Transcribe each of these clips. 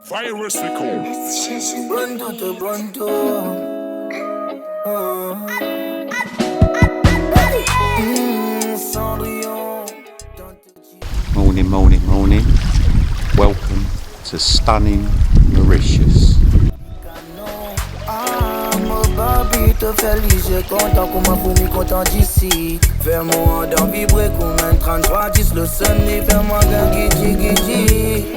Virus record. Pronto, tô pronto. Cendrillon. Morning, morning, morning. Welcome to stunning Mauritius. Mon papi te feliz, j'ai content comme un fourmi content d'ici. Fais-moi d'en vibrer comme un 33-10 le samedi. Fais-moi gagui gigi.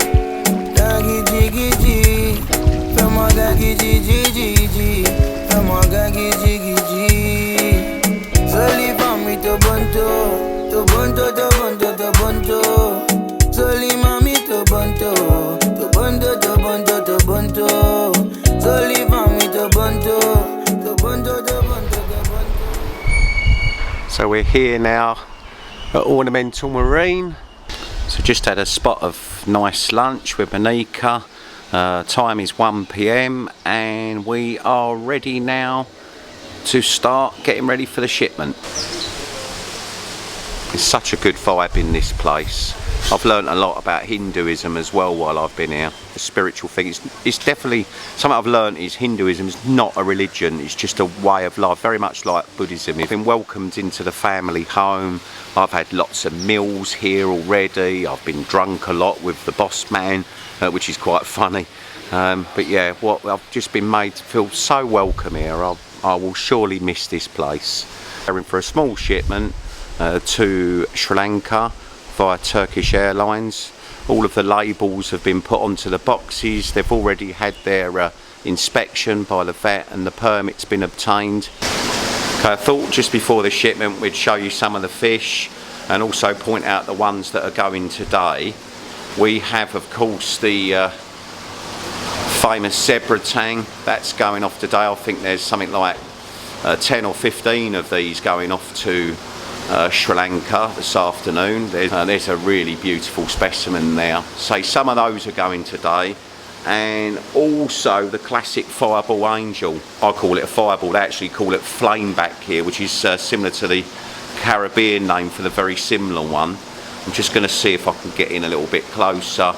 Gagui gigi. Fais-moi gagui gigi. Fais-moi gagui gigi. Soli mami te bonto. Te bonto, te bonto, te bonto. Soli mami te bonto. Te bonto, te bonto, te bonto. Soli mami te bonto. Te bonto, te bonto, te bonto. So we're here now at Ornamental Marine. So just had a spot of nice lunch with Monica. Time is 1 PM and we are ready now to start getting ready for the shipment. It's such a good vibe in this place. I've learned a lot about Hinduism as well while I've been here. The spiritual thing, it's definitely something I've learned is Hinduism is not a religion, it's just a way of life, very much like Buddhism. I've been welcomed into the family home. I've had lots of meals here already. I've been drunk a lot with the boss man, which is quite funny. But yeah, I've just been made to feel so welcome here. I will surely miss this place. We're in for a small shipment to Sri Lanka via Turkish Airlines. All of the labels have been put onto the boxes. They've already had their inspection by the vet and the permit's been obtained. Okay, I thought just before the shipment we'd show you some of the fish and also point out the ones that are going today. We have of course the famous zebra tang that's going off today. I think there's something like 10 or 15 of these going off to Sri Lanka this afternoon. There's a really beautiful specimen there. So some of those are going today, and also the classic fireball angel. I call it a fireball, they actually call it flameback here, which is similar to the Caribbean name for the very similar one. I'm just going to see if I can get in a little bit closer.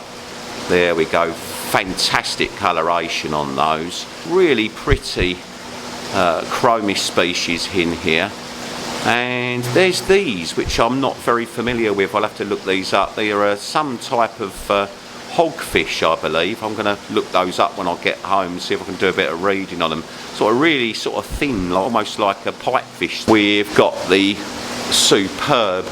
There we go. Fantastic coloration on those. Really pretty chromy species in here. And there's these, which I'm not very familiar with. I'll have to look these up. They are some type of hogfish, I believe. I'm going to look those up when I get home, see if I can do a bit of reading on them. Really sort of thin, almost like a pipefish. We've got the superb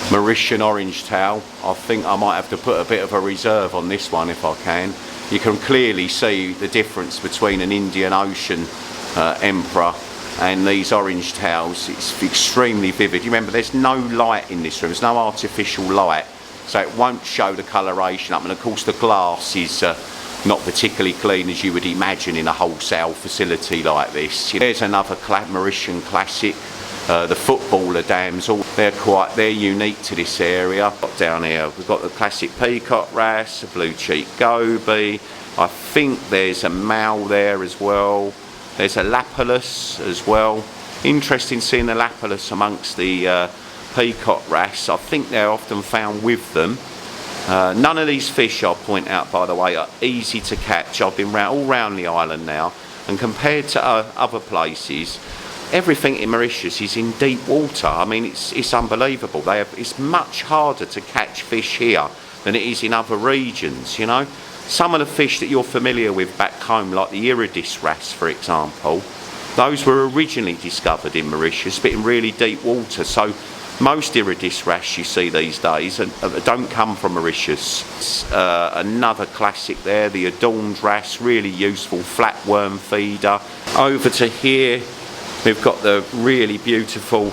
Mauritian orange tail. I think I might have to put a bit of a reserve on this one if I can. You can clearly see the difference between an Indian Ocean emperor and these orange tails. It's extremely vivid. You remember there's no light in this room, there's no artificial light, so it won't show the coloration up, and of course the glass is not particularly clean as you would imagine in a wholesale facility like this. There's another Mauritian classic, the footballer damsel. They're unique to this area. Down here we've got the classic peacock wrasse, a blue cheek goby. I think there's a male there as well. There's a lapillus as well. Interesting seeing the lapillus amongst the peacock wrasse. I think they're often found with them. None of these fish, I'll point out by the way, are easy to catch. I've been all round the island now, and compared to other places, everything in Mauritius is in deep water. I mean, it's unbelievable. It's much harder to catch fish here than it is in other regions, you know. Some of the fish that you're familiar with back home, like the iridis wrasse for example, those were originally discovered in Mauritius but in really deep water. So most iridis wrasse you see these days don't come from Mauritius. Another classic there, the adorned wrasse, really useful flatworm feeder. Over to here we've got the really beautiful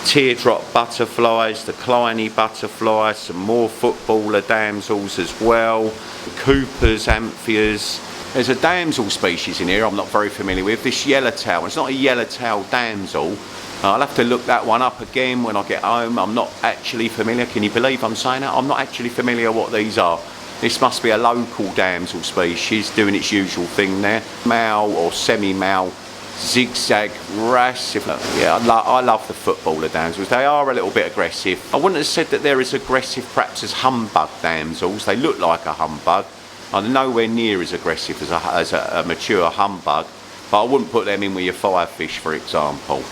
teardrop butterflies, the Kleiny butterflies, some more footballer damsels as well, Cooper's amphias. There's a damsel species in here I'm not very familiar with, this yellowtail. It's not a yellowtail damsel. I'll have to look that one up again when I get home. I'm not actually familiar. Can you believe I'm saying that? I'm not actually familiar what these are. This must be a local damsel species doing its usual thing there. Male or semi-male zigzag wrasse. Yeah, I love the footballer damsels. They are a little bit aggressive. I wouldn't have said that they're as aggressive perhaps as humbug damsels. They look like a humbug, I'm nowhere near as aggressive as a mature humbug, but I wouldn't put them in with your firefish, for example.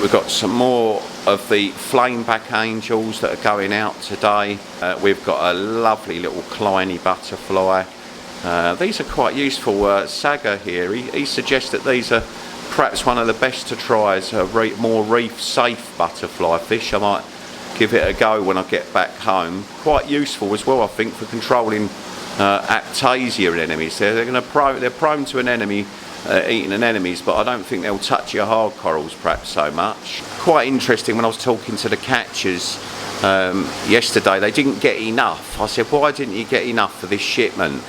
We've got some more of the flameback angels that are going out today. We've got a lovely little Kleiny butterfly. These are quite useful. Saga here, he suggests that these are perhaps one of the best to try as a more reef safe butterfly fish. I might give it a go when I get back home. Quite useful as well, I think, for controlling Aptasia enemies. They're prone to an enemy eating an enemy's, but I don't think they'll touch your hard corals perhaps so much. Quite interesting, when I was talking to the catchers yesterday, they didn't get enough. I said, why didn't you get enough for this shipment?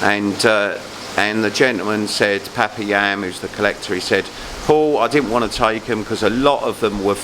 And the gentleman said, Papa Yam, who's the collector, he said, Paul, I didn't want to take them because a lot of them were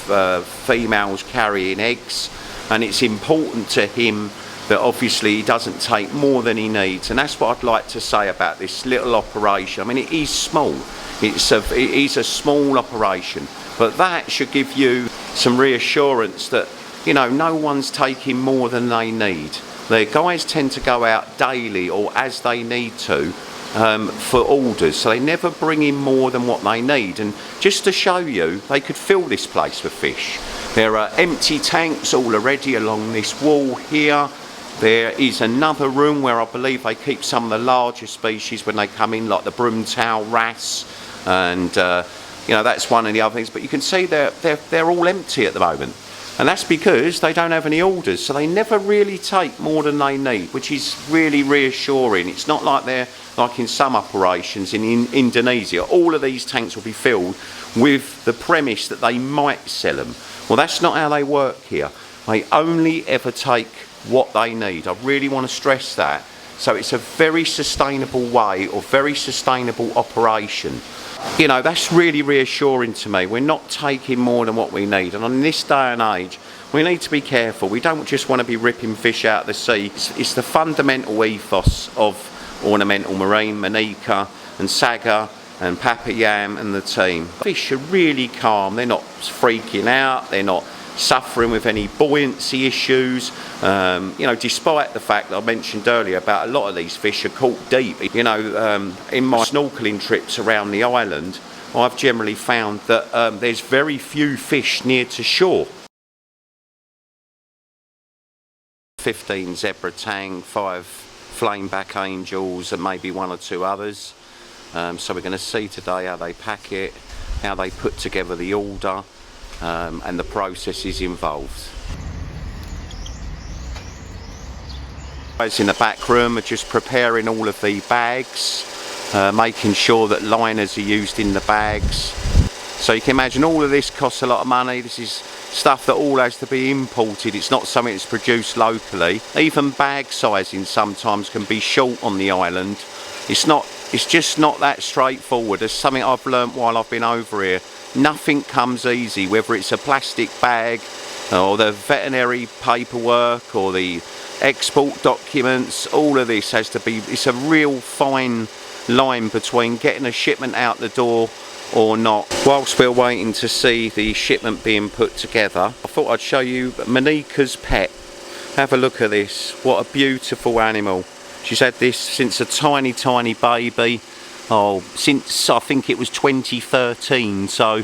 females carrying eggs, and it's important to him that obviously he doesn't take more than he needs. And that's what I'd like to say about this little operation. I mean, it is small. It is a small operation, but that should give you some reassurance that, you know, no one's taking more than they need. The guys tend to go out daily or as they need to for orders, so they never bring in more than what they need. And just to show you, they could fill this place with fish. There are empty tanks all already along this wall here. There is another room where I believe they keep some of the larger species when they come in, like the broomtail wrasse, and you know, that's one of the other things. But you can see they're all empty at the moment, and that's because they don't have any orders, so they never really take more than they need, which is really reassuring. It's not like they're like in some operations in Indonesia. All of these tanks will be filled with the premise that they might sell them. Well, that's not how they work here. They only ever take what they need. I really want to stress that. So it's a very sustainable way, or very sustainable operation. You know, that's really reassuring to me. We're not taking more than what we need, and on this day and age we need to be careful. We don't just want to be ripping fish out of the sea. It's the fundamental ethos of Ornamental Marine, Monica and Saga and Papa Yam and the team. Fish are really calm. They're not freaking out, they're not suffering with any buoyancy issues, you know, despite the fact that I mentioned earlier about a lot of these fish are caught deep. You know, in my snorkeling trips around the island, I've generally found that there's very few fish near to shore. 15 zebra tang, 5 flameback angels, and maybe 1 or 2 others. So we're going to see today how they pack it, how they put together the order, and the processes involved. Guys in the back room are just preparing all of the bags, making sure that liners are used in the bags. So you can imagine all of this costs a lot of money. This is stuff that all has to be imported. It's not something that's produced locally. Even bag sizing sometimes can be short on the island. It's just not that straightforward. It's something I've learnt while I've been over here. Nothing comes easy, whether it's a plastic bag or the veterinary paperwork or the export documents. All of this has to be, it's a real fine line between getting a shipment out the door or not. Whilst we're waiting to see the shipment being put together, I thought I'd show you Monica's pet. Have a look at this. What a beautiful animal. She's had this since a tiny baby. Oh, since I think it was 2013, so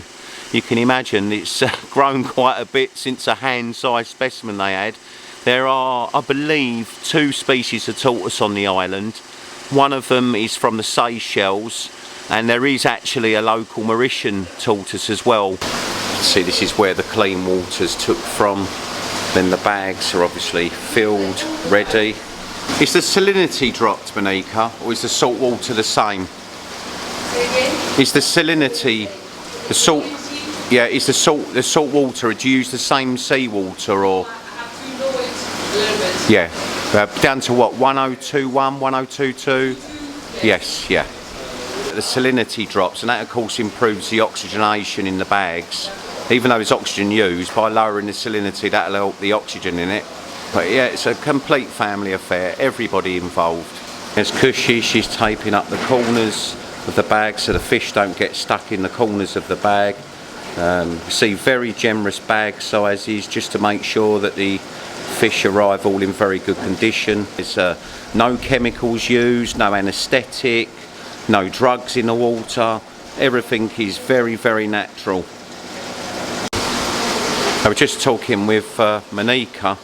you can imagine it's grown quite a bit since a hand-sized specimen they had. There are, I believe, 2 species of tortoise on the island. One of them is from the Seychelles, and there is actually a local Mauritian tortoise as well. See, this is where the clean water's took from. Then the bags are obviously filled, ready. Is the salinity dropped, Monica, or is the salt water the same? Is the salinity, the salt, yeah, is the salt water, do you use the same seawater, or? I have to lower it a little bit. Yeah, down to what, 1021, 1022? Yes, yeah. The salinity drops, and that of course improves the oxygenation in the bags. Even though there's oxygen used, by lowering the salinity that'll help the oxygen in it. But yeah, it's a complete family affair, everybody involved. There's Cushy, she's taping up the corners of the bag so the fish don't get stuck in the corners of the bag. See, very generous bag sizes just to make sure that the fish arrive all in very good condition. There's no chemicals used, no anaesthetic, no drugs in the water. Everything is very, very natural. I was just talking with Monica,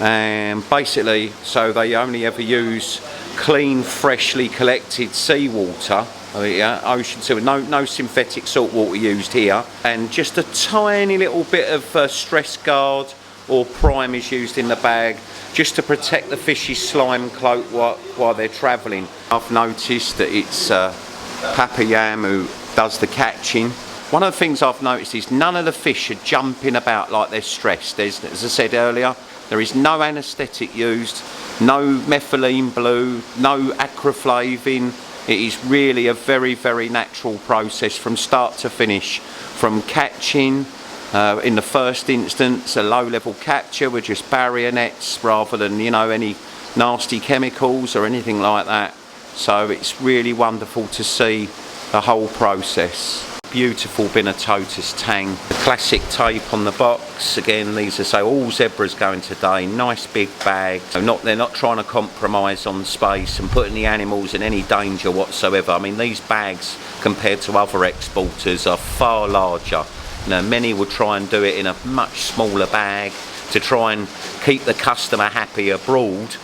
and basically, so they only ever use clean, freshly collected seawater, ocean seawater, no synthetic salt water used here, and just a tiny little bit of stress guard or prime is used in the bag just to protect the fish's slime cloak while they're travelling. I've noticed that it's Papa Yam who does the catching. One of the things I've noticed is none of the fish are jumping about like they're stressed. As I said earlier, there is no anaesthetic used, no methylene blue, no acroflavin. It is really a very, very natural process from start to finish. From catching, in the first instance, a low-level capture with just barrier nets rather than, any nasty chemicals or anything like that. So it's really wonderful to see the whole process. Beautiful Binatotus tang, the classic tape on the box. Again, these are all zebras going today. Nice big bag. They're not trying to compromise on space and putting the animals in any danger whatsoever. I mean, these bags compared to other exporters are far larger. Many will try and do it in a much smaller bag to try and keep the customer happy abroad.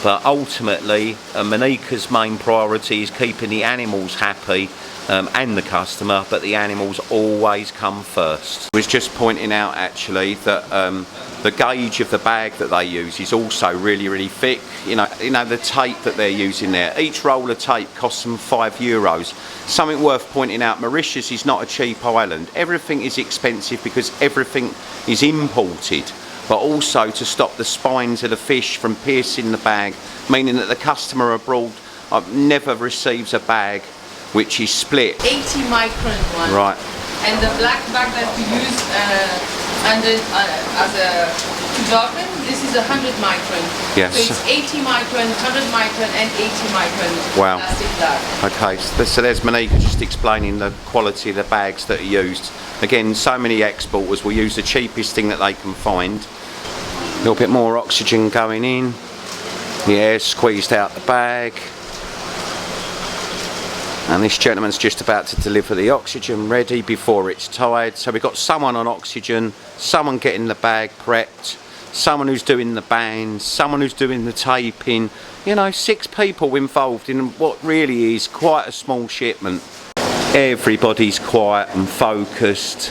But ultimately, Monica's main priority is keeping the animals happy and the customer, but the animals always come first. I was just pointing out actually that the gauge of the bag that they use is also really, really thick. The tape that they're using there, each roll of tape costs them €5. Something worth pointing out, Mauritius is not a cheap island. Everything is expensive because everything is imported, but also to stop the spines of the fish from piercing the bag, meaning that the customer abroad never receives a bag which is split. 80 micron one. Right. And the black bag that we use as a document, this is 100 micron. Yes. So it's 80 micron, 100 micron and 80 micron wow. plastic bag. Okay, so there's Monica just explaining the quality of the bags that are used. Again, so many exporters will use the cheapest thing that they can find. A little bit more oxygen going in. The air squeezed out the bag. And this gentleman's just about to deliver the oxygen ready before it's tied. So we've got someone on oxygen, someone getting the bag prepped, someone who's doing the bands, someone who's doing the taping. 6 people involved in what really is quite a small shipment. Everybody's quiet and focused.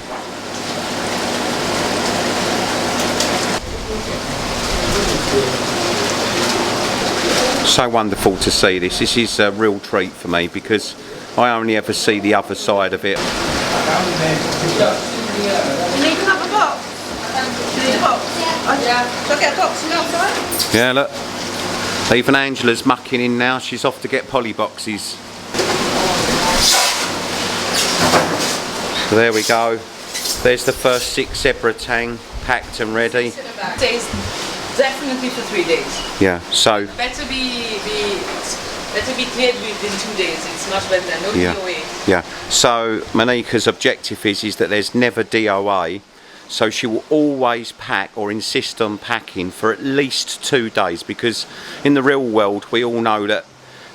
So wonderful to see this. This is a real treat for me because I only ever see the other side of it. You need to have a box. You need a box? Yeah. Shall I get a box from outside? Yeah, look. Even Angela's mucking in now. She's off to get poly boxes. So there we go. There's the first 6 zebra tang packed and ready. Definitely for 3 days. Yeah, so Better be cleared within 2 days. It's much better. No DOA. Yeah. So Monica's objective is that there's never DOA. So she will always pack or insist on packing for at least 2 days, because in the real world we all know that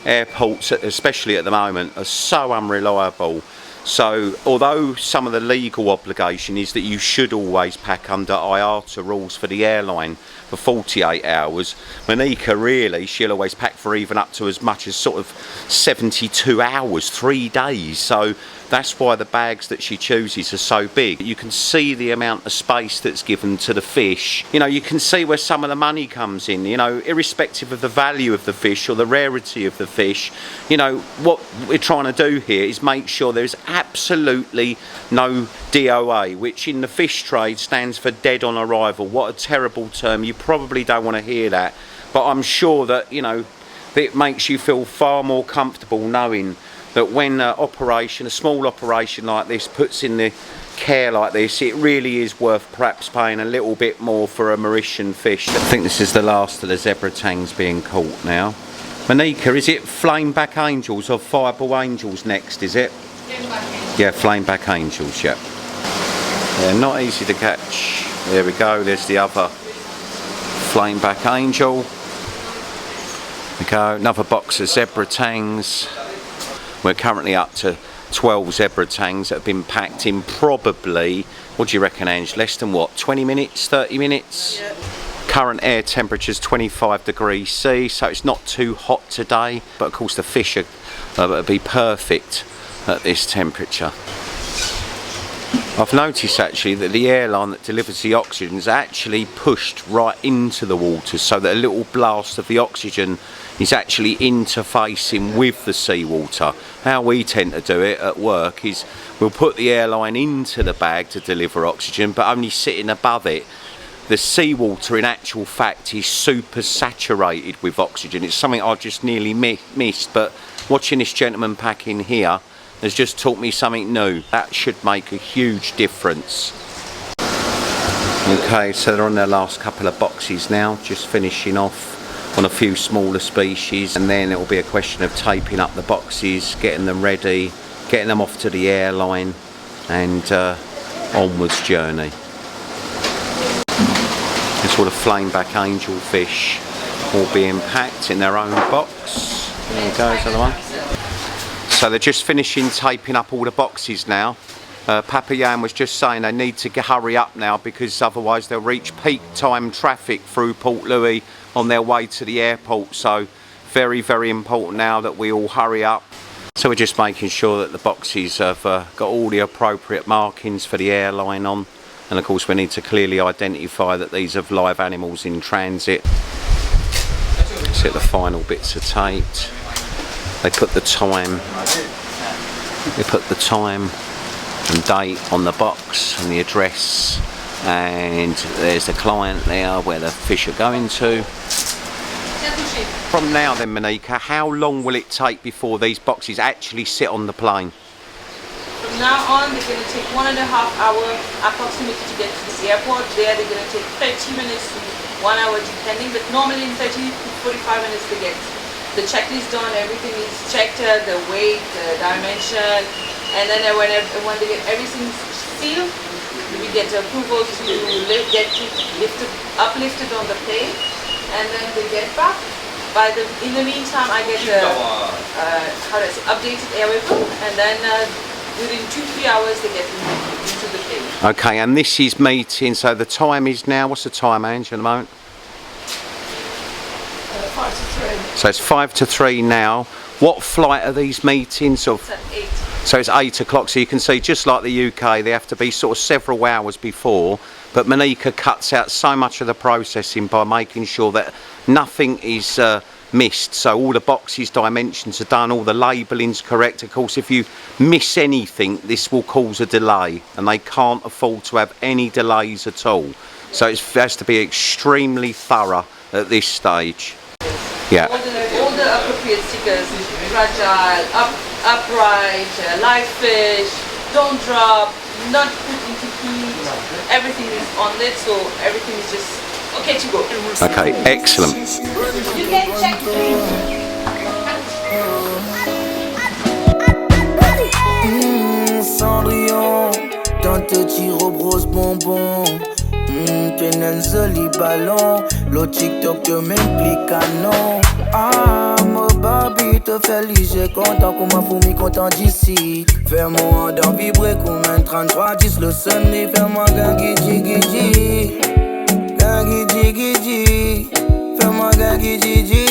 airports, especially at the moment, are so unreliable. So although some of the legal obligation is that you should always pack under IATA rules for the airline for 48 hours, Monica really, she'll always pack for even up to as much as sort of 72 hours, 3 days. So that's why the bags that she chooses are so big. You can see the amount of space that's given to the fish. You can see where some of the money comes in, irrespective of the value of the fish or the rarity of the fish. What we're trying to do here is make sure there's absolutely no DOA, which in the fish trade stands for dead on arrival. What a terrible term. You probably don't want to hear that, but I'm sure that, it makes you feel far more comfortable knowing that when a small operation like this puts in the care like this, it really is worth perhaps paying a little bit more for a Mauritian fish. I think this is the last of the zebra tangs being caught now. Monica, is it flameback angels or fireball angels next, is it? Yeah, flameback angels, yeah. Yeah, not easy to catch. There we go, there's the other flame back angel. We go, another box of zebra tangs. We're currently up to 12 zebra tangs that have been packed in probably, what do you reckon, Ange? Less than what, 20 minutes, 30 minutes? Yeah. Current air temperature is 25 degrees C, so it's not too hot today, but of course the fish will be perfect at this temperature. I've noticed actually that the airline that delivers the oxygen is actually pushed right into the water, so that a little blast of the oxygen is actually interfacing with the seawater. How we tend to do it at work is we'll put the airline into the bag to deliver oxygen, but only sitting above it. The seawater in actual fact is super saturated with oxygen. It's something I just nearly missed, but watching this gentleman pack in here has just taught me something new. That should make a huge difference. Okay, so they're on their last couple of boxes now, just finishing off on a few smaller species, and then it will be a question of taping up the boxes, getting them ready, getting them off to the airline, and onwards journey. This sort of flameback angelfish all being packed in their own box. There you go, is that the one? So they're just finishing taping up all the boxes now. Papa Jan was just saying they need to hurry up now because otherwise they'll reach peak time traffic through Port Louis on their way to the airport. So very, very important now that we all hurry up. So we're just making sure that the boxes have got all the appropriate markings for the airline on. And of course we need to clearly identify that these are live animals in transit. See the final bits are taped. They put the time and date on the box and the address, and there's the client there where the fish are going to. From now then, Monica, how long will it take before these boxes actually sit on the plane? From now on, they're going to take 1.5 hours approximately to get to this airport. There, they're going to take 30 minutes to 1 hour depending, but normally in 30 to 45 minutes they get the checklist done, everything is checked, the weight, the dimension, and then when they get everything sealed, we get approval to uplifted on the plane, and then they get back. In the meantime, I get updated airway book, and then within 2-3 hours they get into the plane. Okay, and this is meeting, so the time is now, what's the time, Ange, at the moment? 5 to 3. So it's 5 to 3 now. What flight are these meetings? It's at 8. So it's 8 o'clock, so you can see just like the UK, they have to be sort of several hours before, but Monica cuts out so much of the processing by making sure that nothing is missed, so all the boxes dimensions are done, all the labelling's correct. Of course, if you miss anything, this will cause a delay, and they can't afford to have any delays at all. So it has to be extremely thorough at this stage. Yeah. All the appropriate stickers, fragile, upright, live fish, don't drop, not put into heat, everything is on it, so everything is just okay to go. Okay, excellent. You can check Cendrillon, tante tire brosse bonbon. Penenzoli ballon, le TikTok te m'implique à non. Ah, mon baby te félicite, content comme ma fourmi, content d'ici. Fais-moi d'en vibrer comme un 33-10 le samedi, fais-moi gagui gigi. Gagui gigi, fais-moi gagui gigi.